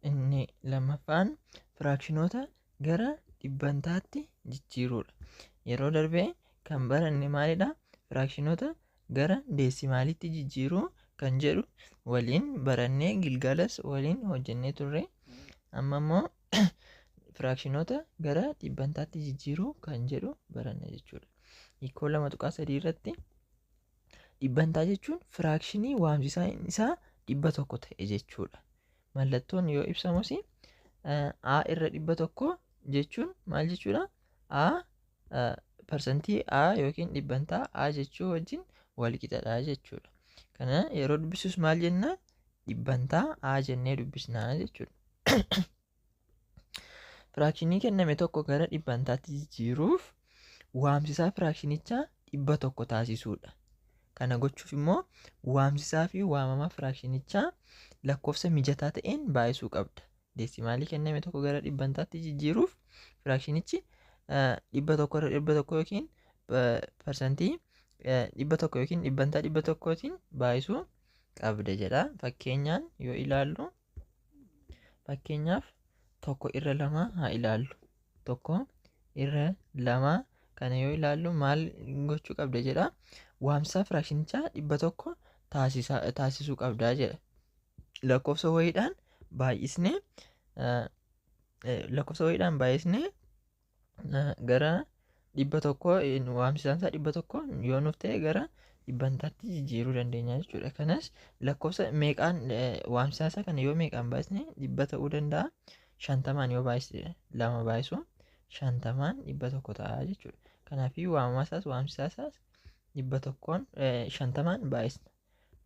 inni lammaffaan firaakshinoota gara dhibbantaatti jijjiiruudha. Yeroo darbee kan baranne maalidha? Firaakshinoota gara deesimaalitti jijjiiruu kan jedhu waliin barannee Gilgalas waliin hojjennee turre. Amma immoo firaakshinoota gara dhibbantaatti jijjiiruu kan jedhu baranne jechuudha. Hiikoo 2.3 irratti dhibbantaa jechuun firaakshinii waamsisaan isaa 100 ta'e jechuudha. Mallattoon yoo ibsamus a irra 100 jechuun maal jechuudha? Parsantii a yookiin dhibbantaa a jechuu wajjin wal qixadha jechuudha. Kana yeroo dubbisus maal jenna? Dhibbantaa a jennee dubbisnaa jechuudha. Firaakshinii kenname tokko gara dhibbantaatti jijjiiruuf waamsisaa firaakshinichaa 100 taasisuudha. Kana gochuuf immoo waamsisaa fi waamamaa firaakshinichaa lakkoofsa mijataa ta'een baay'isuu qabda. Deesimaalii kenname tokko gara dhibbantaatti jijjiiruuf firaakshinichi 100 irra 100 yookiin parsantii 100 yookiin dhibbantaa 100tiin baay'isuu qabda jedha. Fakkeenyaan yoo ilaallu, fakkeenyaaf 1/2 haa ilaallu. 1/2 kana yoo ilaallu maal gochuu qabda jedha? Waamsisaa firaakshinichaa 100 taasisuu qabda jedha. Lakkoofsa wayiidhaan baay'isnee gara 100 waamsisaan isaa 100 yoo nuuf ta'e gara dhibbantaatti jijjiiruu dandeenya jechuudha. Kanas lakkoofsa meeqaan waamsisaa isaa kana yoo meeqaan baay'isne 100 ta'uu danda'a? 50 yoo baay'isne 2 baay'isuu 50 100 ta'a jechuudha. Kanaafuu waamsisaa isaas 50 baay'isna.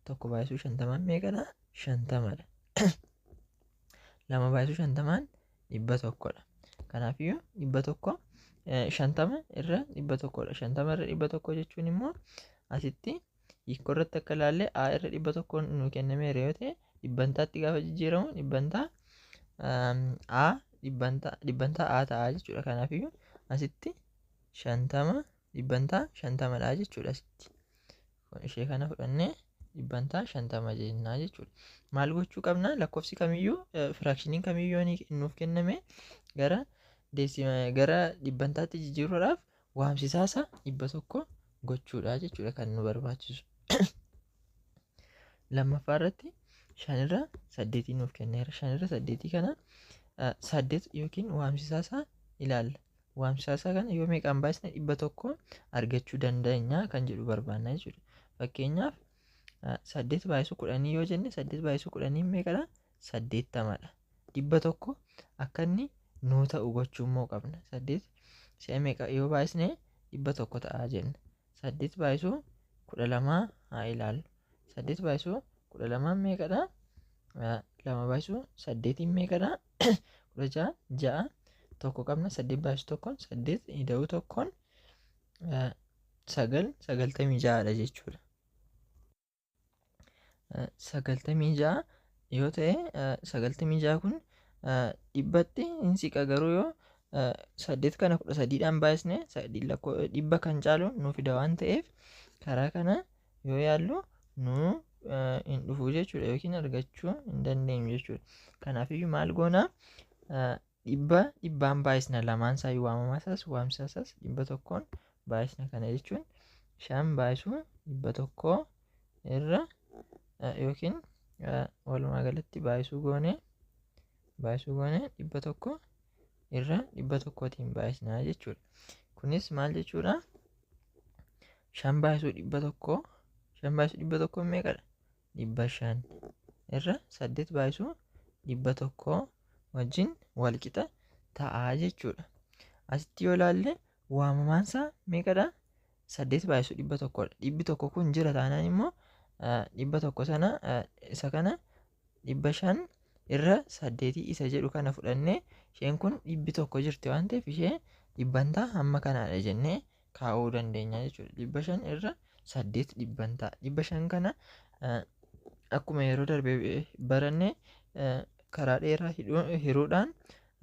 1 baay'isuu 50 meeqadha? 50dha. 2 baay'isuu 50 100dha. Kanaafuu 100 50 irra 100dha. 50 irra 100 jechuun immoo asitti hiikoo irratti akka ilaalle a irra 100 nu kennameera yoo ta'e dhibbantaatti gaafa jijjiiramu dhibbantaa a ta'a jechuudha. Kanaafuu asitti 50 dhibbantaa 50dha jechuudha. Asitti ishee kana fudhannee dhibbantaa 50 jennaa jechuudha. Maal gochuu qabna? Lakkoofsi kamiyyuu firaakshiniin kamiyyuu nuuf kenname gara dhibbantaatti jijjiiruudhaaf waamsisaa isaa 100 gochuudha jechuudha kan nu barbaachisu. Lammaffaa irratti 5 irra 8 nuuf kenneera. 5 irra 8 kana 8 yookiin waamsisaa isaa ilaalla. Waamsisaa isaa kana yoo meeqaan baay'isne 100 argachuu dandeenya kan jedhu barbaanna jechuudha. Fakkeenyaaf 8 baay'isuu 10 yoo jenne 8 baay'isuu 10 meeqadha? 80dha. 100 akka inni nuu ta'u gochuu immoo qabna. 8 si'a meeqa yoo baay'isne 100 ta'a jenna. 8 baay'isuu 12 haa ilaallu. 8 baay'isuu 12 meeqadha? 2 baay'isuu 8 meeqadha? 16 6 tokko qabna. 8 baay'isuu 1 8 ida'uu 1 9 96dha jechuudha. 96 yoo ta'e 96 kun dhibbatti hin siqa. Garuu yoo 8 kana 13dhaan baay'isne 100 kan caalu nuuf fida waan ta'eef karaa kana yoo yaallu nu hin dhufu jechuudha yookiin argachuu hin dandeenyu jechuudha. Kanaafuu maal goona? dhibbaan baay'isna. Lamaan isaa waamamaa isaas waamsisaa isaas 100 baay'isna. Kana jechuun 5 baay'isuu 100 irra yookiin walumaa galatti baay'isuu goone 100 irra 100tiin baay'isnaa jechuudha. Kunis maal jechuudha? 5 baay'isuu 100 meeqadha? 500 irra 8 baay'isuu 100 wajjin wal qixa ta'a jechuudha. Asitti yoo ilaalle waamamaan isaa meeqadha? 8 baay'isuu 100dha. 100 kun jira taanaan immoo 100 sana isa kana 500 irra 8 isa jedhu kana fudhannee isheen kun 100 jirti waan ta'eef ishee dhibbantaa hamma kanaadha jennee kaa'uu dandeenya jechuudha. 500 irra 8 dhibbantaa. 500 kana akkuma yeroo darbee baranne karaa dheeraa hiruudhaan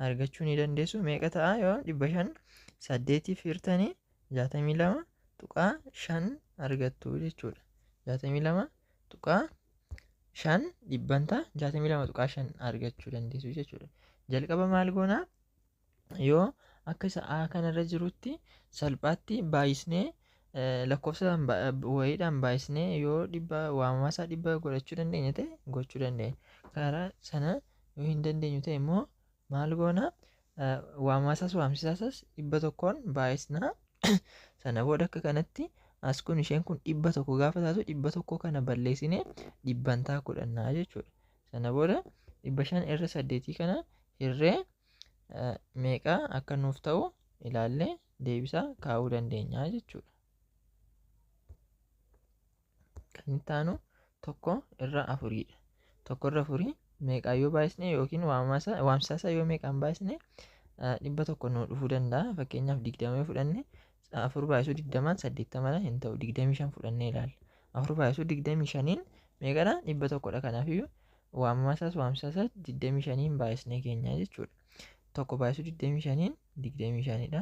argachuu ni dandeessu. Meeqa ta'a yoo 500 8f hirtanii 62.5 argattu jechuudha. 62.5 5 dhibbantaa 62.5 argachuu dandeessu jechuudha. Jalqaba maal goonaa yoo akka isa A kanarra jirutti salphaatti baay'isnee lakkoofsa wayiidhaan baay'isnee yoo waamamaa isaa 100 godhachuu dandeenya ta'e gochuu dandeenya. Karaa sana yoo hin dandeenyu ta'e immoo maal goonaa waamamaa isaas waamsisaa isaas 100 baay'isnaa. Sana booda akka kanatti as kun isheen kun 100 gaafa taatu 100 kana balleessinee dhibbantaa godhannaa jechuudha. Sana booda 500 irra 8 kana hirree meeqa akka nuuf ta'u ilaallee deebisaa kaa'uu dandeenya jechuudha. Kan itti aanu 1 irra 4dha. 1 irra 4 meeqaa yoo baay'isne yookiin waamsisaa isaa yoo meeqaan baay'isne 100 nu dhufuu danda'a. Fakkeenyaaf 20 fudhanne 4 baay'isuu 20 80 hin ta'u 25 fudhannee ilaalla. 4 baay'isuu 25 meeqadha 100dha. Kanaafiyyuu waamamaa isaas waamsisaa isaas 25 baay'isnee keenya jechuudha. 1 baay'isuu 25 25dha.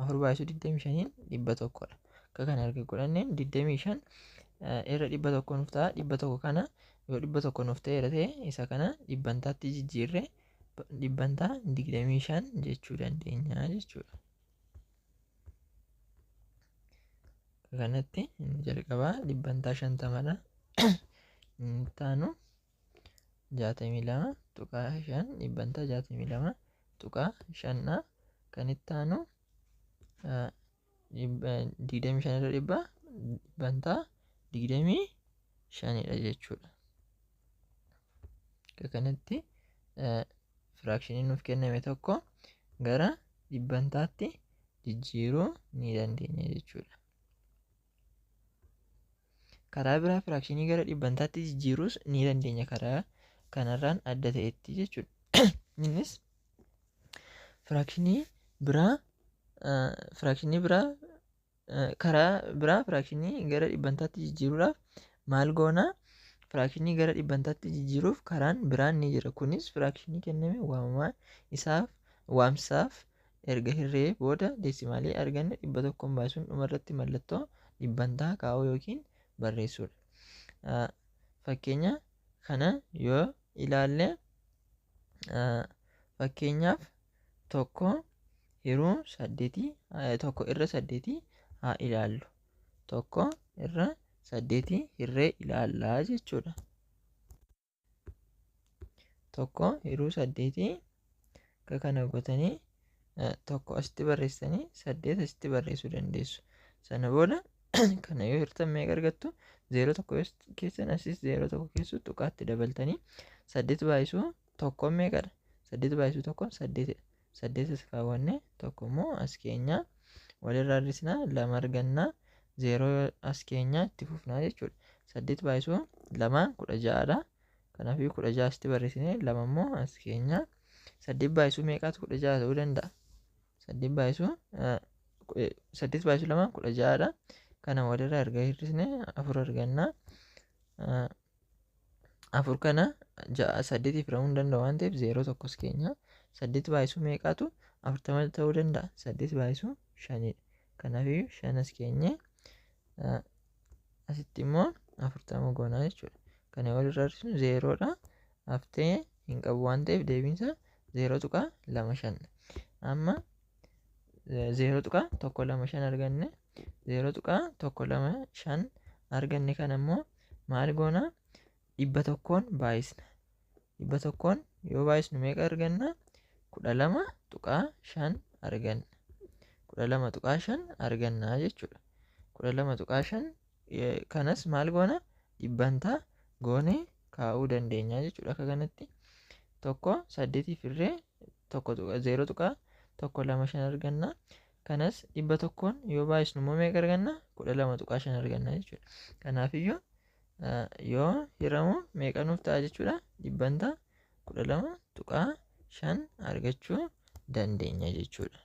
4 baay'isuu 25 100dha. Akka kana erga godhanneen 25 irra 100 nuuf ta'a. 100 kana yoo 100 nuuf ta'eera ta'e isa kana dhibbantaatti jijjiirree dhibbantaa 25 jechuu dandeenya jechuudha. Kanatti inni jalqabaa dhibbantaa 50dha. Inni itti aanu 62.5 dhibbantaa 62.5dha. Kan itti aanu 25 irra 100 dhibbantaa 25dha jechuudha. Akka kanatti firaakshinii nuuf kenname tokko gara dhibbantaatti jijjiiruu ni dandeenya jechuudha. Karaa biraa firaakshinii gara dhibbantaatti jijjiiruus ni dandeenya karaa kanarraan adda ta'etti jechuudha. Innis firaakshinii biraa karaa biraa firaakshinii gara dhibbantaatti jijjiiruudhaaf maal goonaa? Firaakshinii gara dhibbantaatti jijjiiruuf karaan biraan ni jira. Kunis firaakshinii kenname waamamaa isaaf waamsaaf erga hirree booda deesimaalii arganne 100 baay'isuun dhumarratti mallattoo dhibbantaa kaa'uu yookiin barreessuudha. Fakkeenya kana yoo ilaalle fakkeenyaaf 1 irra 8 haa ilaallu. 1 irra 8 hirree ilaallaa jechuudha. 1 irra 8 akka kana gootanii 1 asitti barreessanii 8 asitti barreessuu dandeessu. Sana booda kana yoo hirtan meeqa argattu? 0 keessan asis 0 keessu tuqaatti dabaltanii 8 baay'isuu 1 meeqadha? 8 baay'isuu 1 8dha. 8 as kaawwanne 1 immoo as keenyaa walirraa hir'isnaa 2 argannaa 0 as keenyaa itti fufnaa jechuudha. 8 baay'isuu 2 16dha. Kanaafuu 16 asitti barreessinee 2 immoo as keenyaa 8 baay'isuu meeqaatu 16 ta'uu danda'a? 8 baay'isuu 2 16dha. Kana walirraa erga hir'isnee 4 argannaa. 4 kana 8 firamuu hin danda'u waan ta'eef 0 tokko as keenyaa 8 baay'isuu meeqaatu 40 ta'uu danda'a? 8 baay'isuu 5dha. Kanaafuu 5 as keenyee asitti immoo 40 goonaa jechuudha. Kana walirraa hir'isnu 0dha. Haftee hin qabu waan ta'eef deebiinsa 0.25. Amma 0.125 arganne 0.125 arganne kana immoo maal goonaa? 100 baay'isna. 100 yoo baay'isnu meeqa arganna? 12.5 arganna. 12.5 argannaa jechuudha. 12.5 kanas maal goona? Dhibbantaa goonee kaa'uu dandeenya jechuudha. Akka kanatti 8 firree 0.125 arganna. Kanas 100 yoo baay'isnu immoo meeqa arganna? 12.5 arganna jechuudha. Kanaafiyyuu yoo hiramu meeqa nuuf ta'a jechuudha? Dhibbantaa 12.5 argachuu dandeenya jechuudha.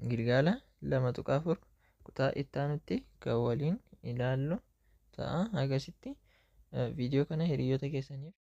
Gilgaala 2.4 kutaa itti aanutti kan waliin ilaallu ta'a. Akkasitti viidiyoo kana hiriyoota keessaniif